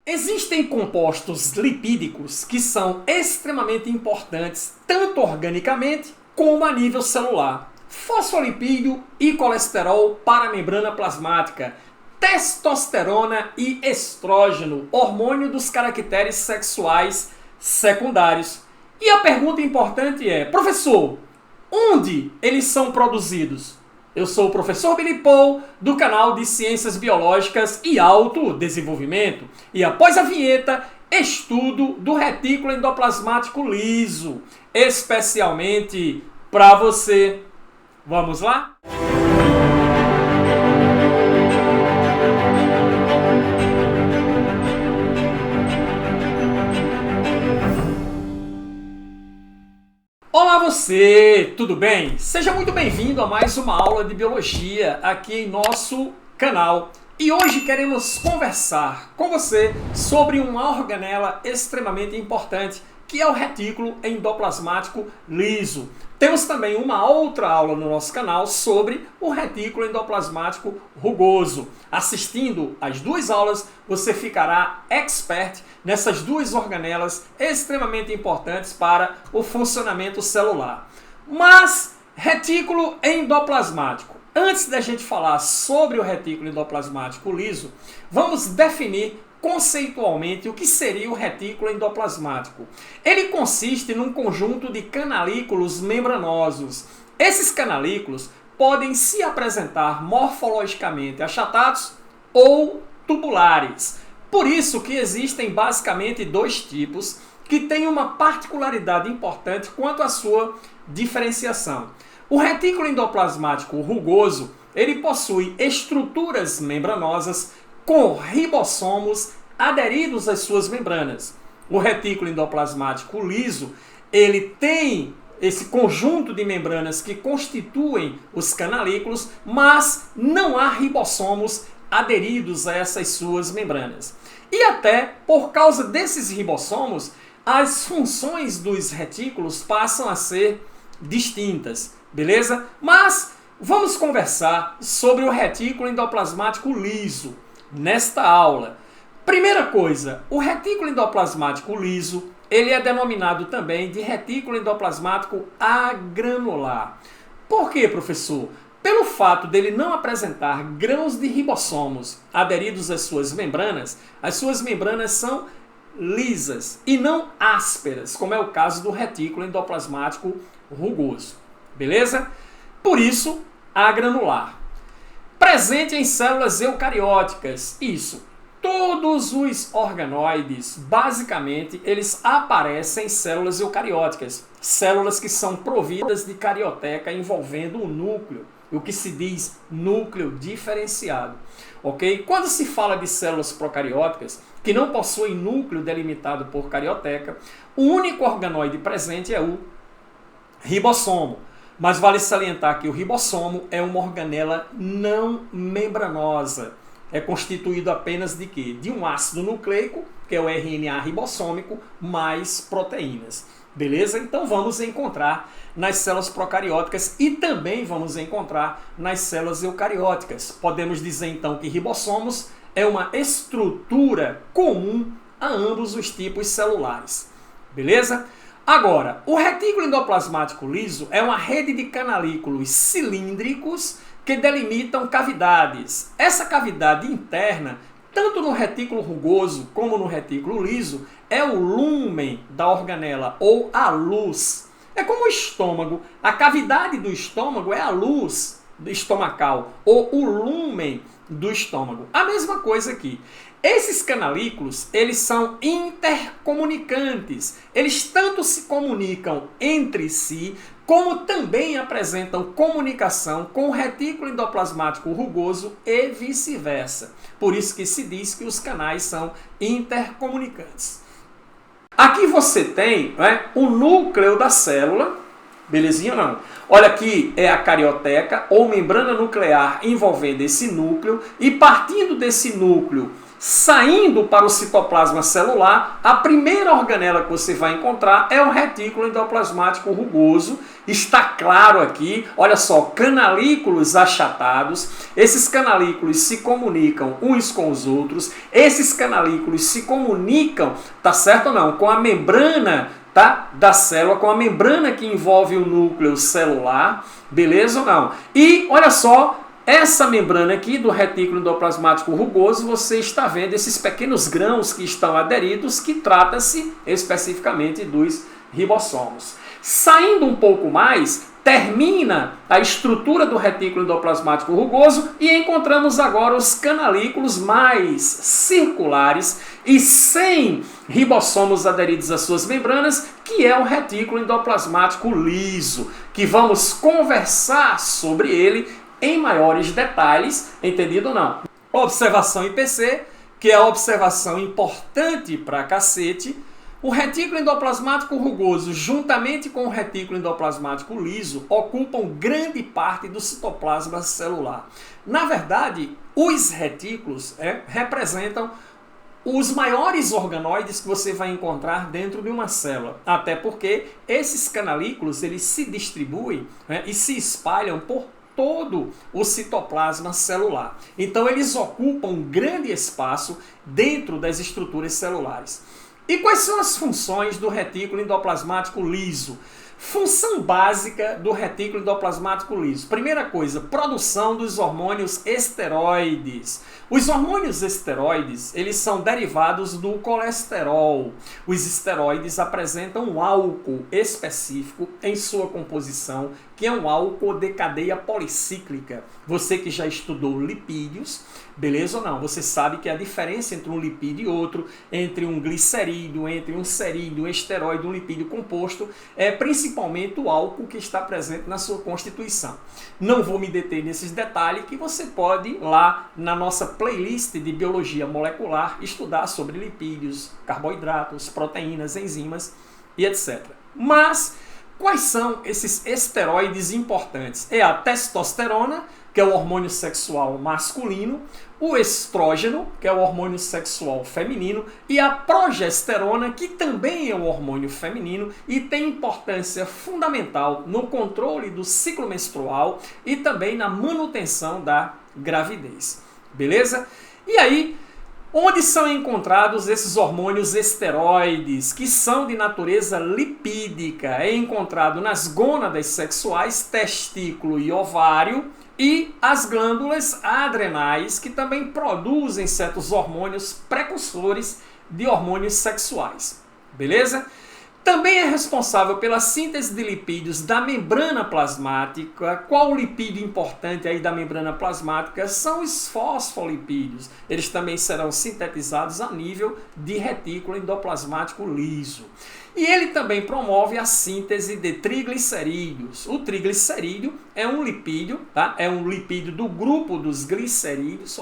Existem compostos lipídicos que são extremamente importantes tanto organicamente como a nível celular. Fosfolipídio e colesterol para a membrana plasmática, testosterona e estrógeno, hormônio dos caracteres sexuais secundários. E a pergunta importante é, professor, onde eles são produzidos? Eu sou o professor Billy Paul, do canal de Ciências Biológicas e Autodesenvolvimento. E após a vinheta, estudo do retículo endoplasmático liso, especialmente para você. Vamos lá? Olá você, tudo bem? Seja muito bem-vindo a mais uma aula de Biologia aqui em nosso canal. E hoje queremos conversar com você sobre uma organela extremamente importante, que é o retículo endoplasmático liso. Temos também uma outra aula no nosso canal sobre o retículo endoplasmático rugoso. Assistindo às duas aulas, você ficará expert nessas duas organelas extremamente importantes para o funcionamento celular. Mas, retículo endoplasmático. Antes da gente falar sobre o retículo endoplasmático liso, vamos definir conceitualmente o que seria o retículo endoplasmático. Ele consiste num conjunto de canalículos membranosos. Esses canalículos podem se apresentar morfologicamente achatados ou tubulares. Por isso que existem basicamente dois tipos que têm uma particularidade importante quanto à sua diferenciação. O retículo endoplasmático rugoso, ele possui estruturas membranosas com ribossomos aderidos às suas membranas. O retículo endoplasmático liso, ele tem esse conjunto de membranas que constituem os canalículos, mas não há ribossomos aderidos a essas suas membranas. E até por causa desses ribossomos, as funções dos retículos passam a ser distintas, beleza? Mas vamos conversar sobre o retículo endoplasmático liso nesta aula. Primeira coisa, o retículo endoplasmático liso, ele é denominado também de retículo endoplasmático agranular. Por quê, professor? Pelo fato dele não apresentar grãos de ribossomos aderidos às suas membranas são lisas e não ásperas, como é o caso do retículo endoplasmático rugoso. Beleza? Por isso, agranular. Presente em células eucarióticas. Isso. Todos os organoides, basicamente, eles aparecem em células eucarióticas. Células que são providas de carioteca envolvendo o núcleo. O que se diz núcleo diferenciado. Ok? Quando se fala de células procarióticas, que não possuem núcleo delimitado por carioteca, o único organoide presente é o ribossomo. Mas vale salientar que o ribossomo é uma organela não membranosa. É constituído apenas de quê? De um ácido nucleico, que é o RNA ribossômico, mais proteínas. Beleza? Então vamos encontrar nas células procarióticas e também vamos encontrar nas células eucarióticas. Podemos dizer então que ribossomos é uma estrutura comum a ambos os tipos celulares. Beleza? Agora, o retículo endoplasmático liso é uma rede de canalículos cilíndricos que delimitam cavidades. Essa cavidade interna, tanto no retículo rugoso como no retículo liso, é o lúmen da organela ou a luz. É como o estômago. A cavidade do estômago é a luz estomacal ou o lúmen do estômago. A mesma coisa aqui. Esses canalículos, eles são intercomunicantes. Eles tanto se comunicam entre si, como também apresentam comunicação com o retículo endoplasmático rugoso e vice-versa. Por isso que se diz que os canais são intercomunicantes. Aqui você tem, né, o núcleo da célula, belezinha ou não? Olha aqui, é a carioteca ou membrana nuclear envolvendo esse núcleo e partindo desse núcleo Saindo para o citoplasma celular, a primeira organela que você vai encontrar é o retículo endoplasmático rugoso. Está claro aqui, olha só, canalículos achatados. Esses canalículos se comunicam uns com os outros. Esses canalículos se comunicam, tá certo ou não, com a membrana, tá, da célula, com a membrana que envolve o núcleo celular, beleza ou não? E olha só, essa membrana aqui do retículo endoplasmático rugoso, você está vendo esses pequenos grãos que estão aderidos, que trata-se especificamente dos ribossomos. Saindo um pouco mais, termina a estrutura do retículo endoplasmático rugoso e encontramos agora os canalículos mais circulares e sem ribossomos aderidos às suas membranas, que é o retículo endoplasmático liso, que vamos conversar sobre ele em maiores detalhes, entendido ou não? Observação IPC, que é a observação importante pra cacete. O retículo endoplasmático rugoso, juntamente com o retículo endoplasmático liso, ocupam grande parte do citoplasma celular. Na verdade, os retículos representam os maiores organoides que você vai encontrar dentro de uma célula. Até porque esses canalículos, eles se distribuem, e se espalham por todo o citoplasma celular. Então eles ocupam um grande espaço dentro das estruturas celulares. E quais são as funções do retículo endoplasmático liso? Função básica do retículo endoplasmático liso. Primeira coisa, produção dos hormônios esteroides. Os hormônios esteroides, eles são derivados do colesterol. Os esteroides apresentam um álcool específico em sua composição, que é um álcool de cadeia policíclica. Você que já estudou lipídios, beleza ou não? Você sabe que a diferença entre um lipídio e outro, entre um glicerídeo, entre um serídeo, um esteroide, um lipídio composto, é principalmente o álcool que está presente na sua constituição. Não vou me deter nesses detalhes, que você pode lá na nossa playlist de biologia molecular estudar sobre lipídios, carboidratos, proteínas, enzimas e etc. Mas quais são esses esteroides importantes? É a testosterona, que é o hormônio sexual masculino, o estrógeno, que é o hormônio sexual feminino, e a progesterona, que também é um hormônio feminino e tem importância fundamental no controle do ciclo menstrual e também na manutenção da gravidez. Beleza? E aí, onde são encontrados esses hormônios esteroides, que são de natureza lipídica? É encontrado nas gônadas sexuais, testículo e ovário, e as glândulas adrenais, que também produzem certos hormônios precursores de hormônios sexuais. Beleza? Também é responsável pela síntese de lipídios da membrana plasmática. Qual o lipídio importante aí da membrana plasmática? São os fosfolipídios. Eles também serão sintetizados a nível de retículo endoplasmático liso. E ele também promove a síntese de triglicerídeos. O triglicerídeo é um lipídio, tá? É um lipídio do grupo dos glicerídeos,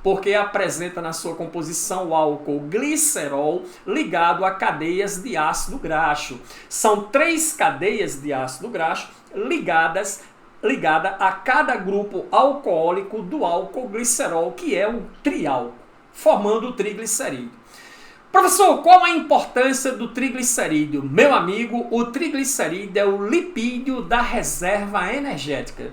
porque apresenta na sua composição o álcool glicerol ligado a cadeias de ácido graxo. São 3 cadeias de ácido graxo ligada a cada grupo alcoólico do álcool glicerol, que é o triálcool, formando o triglicerídeo. Professor, qual a importância do triglicerídeo? Meu amigo, o triglicerídeo é o lipídio da reserva energética.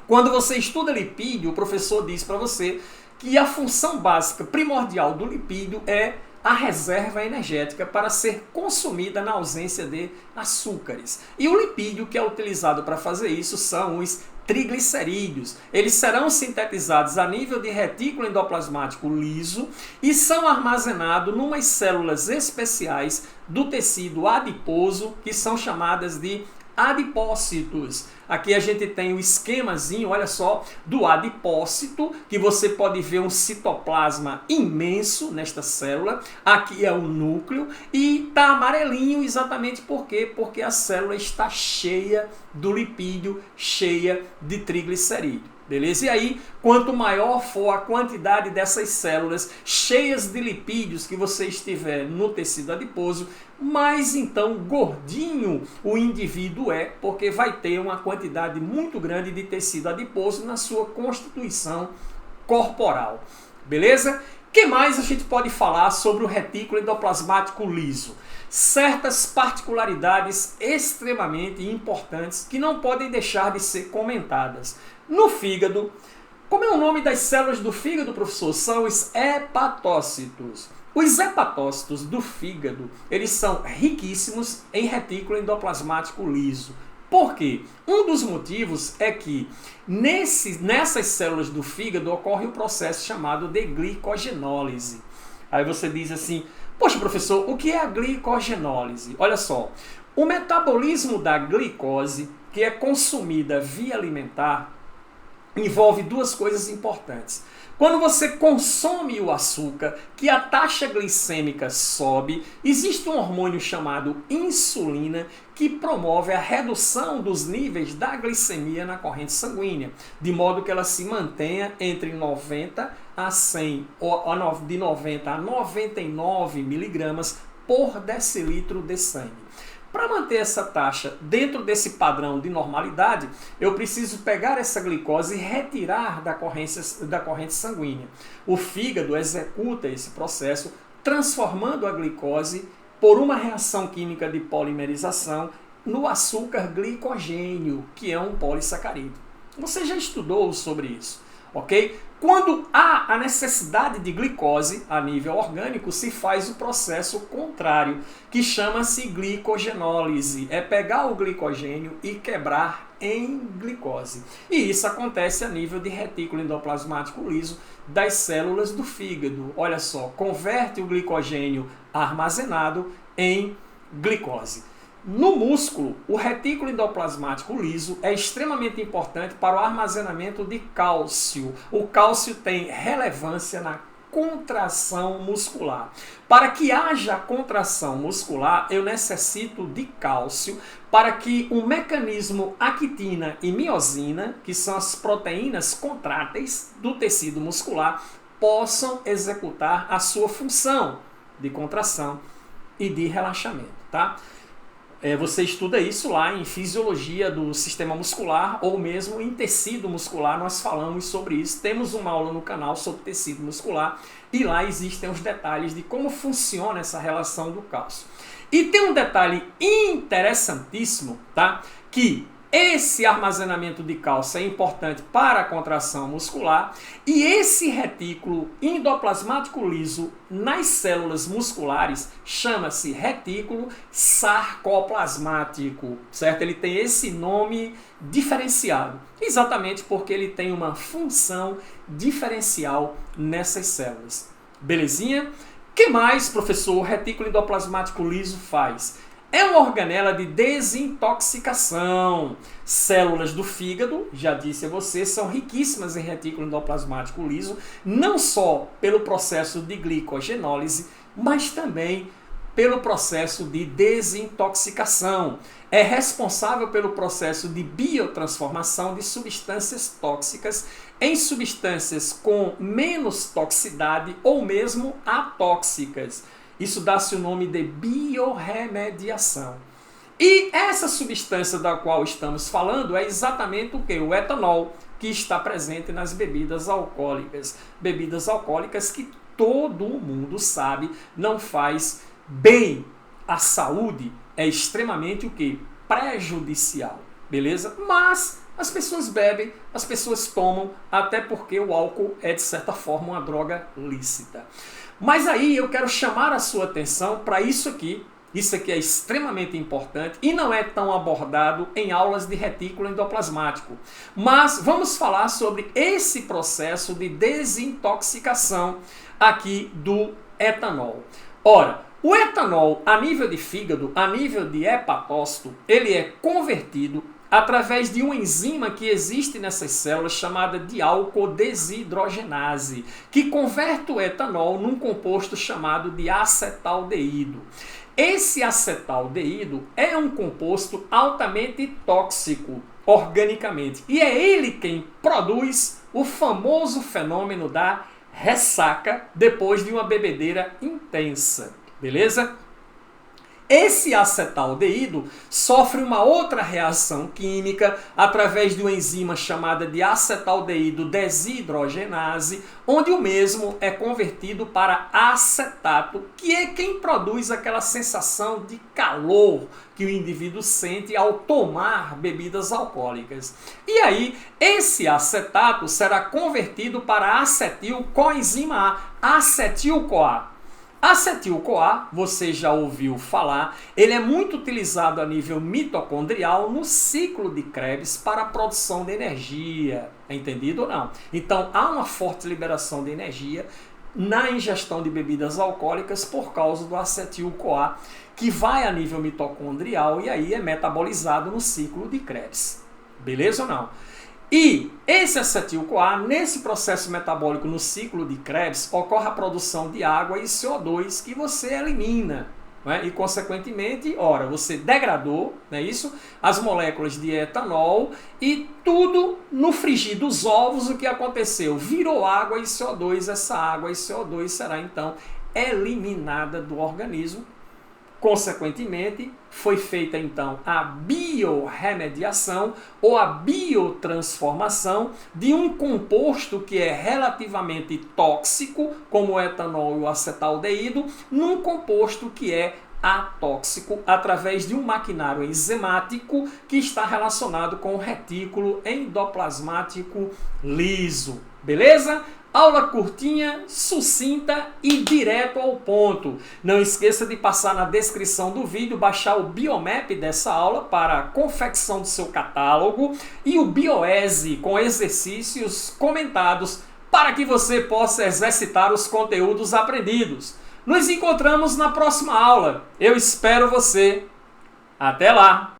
Quando você estuda lipídio, o professor diz para você que a função básica primordial do lipídio é a reserva energética para ser consumida na ausência de açúcares. E o lipídio que é utilizado para fazer isso são os triglicerídeos. Eles serão sintetizados a nível de retículo endoplasmático liso e são armazenados em umas células especiais do tecido adiposo, que são chamadas de adipócitos. Aqui a gente tem o esquemazinho, olha só, do adipócito, que você pode ver um citoplasma imenso nesta célula. Aqui é o núcleo e está amarelinho exatamente por quê? Porque a célula está cheia do lipídio, cheia de triglicerídeo. Beleza? E aí, quanto maior for a quantidade dessas células cheias de lipídios que você estiver no tecido adiposo, mais então gordinho o indivíduo é, porque vai ter uma quantidade muito grande de tecido adiposo na sua constituição corporal. Beleza? que mais a gente pode falar sobre o retículo endoplasmático liso? Certas particularidades extremamente importantes que não podem deixar de ser comentadas. No fígado, como é o nome das células do fígado, professor? São os hepatócitos. Os hepatócitos do fígado, eles são riquíssimos em retículo endoplasmático liso. Por quê? Um dos motivos é que nessas células do fígado ocorre um processo chamado de glicogenólise. Aí você diz assim, poxa professor, o que é a glicogenólise? Olha só, o metabolismo da glicose, que é consumida via alimentar, envolve duas coisas importantes. Quando você consome o açúcar, que a taxa glicêmica sobe, existe um hormônio chamado insulina que promove a redução dos níveis da glicemia na corrente sanguínea, de modo que ela se mantenha entre 90 a 100, ou de 90 a 99 miligramas por decilitro de sangue. Para manter essa taxa dentro desse padrão de normalidade, eu preciso pegar essa glicose e retirar da corrente sanguínea. O fígado executa esse processo, transformando a glicose, por uma reação química de polimerização, no açúcar glicogênio, que é um polissacarídeo. Você já estudou sobre isso, ok? Quando há a necessidade de glicose a nível orgânico, se faz o processo contrário, que chama-se glicogenólise. É pegar o glicogênio e quebrar em glicose. E isso acontece a nível de retículo endoplasmático liso das células do fígado. Olha só, converte o glicogênio armazenado em glicose. No músculo, o retículo endoplasmático liso é extremamente importante para o armazenamento de cálcio. O cálcio tem relevância na contração muscular. Para que haja contração muscular, eu necessito de cálcio para que o mecanismo actina e miosina, que são as proteínas contráteis do tecido muscular, possam executar a sua função de contração e de relaxamento, tá? Você estuda isso lá em fisiologia do sistema muscular ou mesmo em tecido muscular, nós falamos sobre isso. Temos uma aula no canal sobre tecido muscular e lá existem os detalhes de como funciona essa relação do cálcio. E tem um detalhe interessantíssimo, tá? Que esse armazenamento de cálcio é importante para a contração muscular e esse retículo endoplasmático liso nas células musculares chama-se retículo sarcoplasmático, certo? Ele tem esse nome diferenciado, exatamente porque ele tem uma função diferencial nessas células. Belezinha? O que mais, professor, o retículo endoplasmático liso faz? É uma organela de desintoxicação. Células do fígado, já disse a você, são riquíssimas em retículo endoplasmático liso, não só pelo processo de glicogenólise, mas também pelo processo de desintoxicação. É responsável pelo processo de biotransformação de substâncias tóxicas em substâncias com menos toxicidade ou mesmo atóxicas. Isso dá-se o nome de biorremediação. E essa substância da qual estamos falando é exatamente o que? O etanol, que está presente nas bebidas alcoólicas. Bebidas alcoólicas que todo mundo sabe não faz bem à saúde, é extremamente o que? Prejudicial, beleza? Mas as pessoas bebem, as pessoas tomam, até porque o álcool é de certa forma uma droga lícita. Mas aí eu quero chamar a sua atenção para isso aqui é extremamente importante e não é tão abordado em aulas de retículo endoplasmático. Mas vamos falar sobre esse processo de desintoxicação aqui do etanol. Ora, o etanol a nível de fígado, a nível de hepatócito, ele é convertido através de uma enzima que existe nessas células chamada de álcool-desidrogenase, que converte o etanol num composto chamado de acetaldeído. Esse acetaldeído é um composto altamente tóxico organicamente e é ele quem produz o famoso fenômeno da ressaca depois de uma bebedeira intensa, beleza? Esse acetaldeído sofre uma outra reação química através de uma enzima chamada de acetaldeído desidrogenase, onde o mesmo é convertido para acetato, que é quem produz aquela sensação de calor que o indivíduo sente ao tomar bebidas alcoólicas. E aí, esse acetato será convertido para acetil coenzima A, acetil-CoA. Acetil-CoA, você já ouviu falar, ele é muito utilizado a nível mitocondrial no ciclo de Krebs para a produção de energia. É entendido ou não? Então, há uma forte liberação de energia na ingestão de bebidas alcoólicas por causa do acetil-CoA, que vai a nível mitocondrial e aí é metabolizado no ciclo de Krebs. Beleza ou não? E esse acetil-CoA, nesse processo metabólico no ciclo de Krebs, ocorre a produção de água e CO2 que você elimina. Né? E, consequentemente, ora, você degradou, não é isso? As moléculas de etanol e tudo no frigir dos ovos, o que aconteceu? Virou água e CO2, essa água e CO2 será, então, eliminada do organismo. Consequentemente, foi feita então a biorremediação ou a biotransformação de um composto que é relativamente tóxico, como o etanol e o acetaldeído, num composto que é atóxico, através de um maquinário enzimático que está relacionado com o retículo endoplasmático liso. Beleza? Aula curtinha, sucinta e direto ao ponto. Não esqueça de passar na descrição do vídeo, baixar o biomap dessa aula para a confecção do seu catálogo e o Bioese com exercícios comentados para que você possa exercitar os conteúdos aprendidos. Nos encontramos na próxima aula. Eu espero você. Até lá!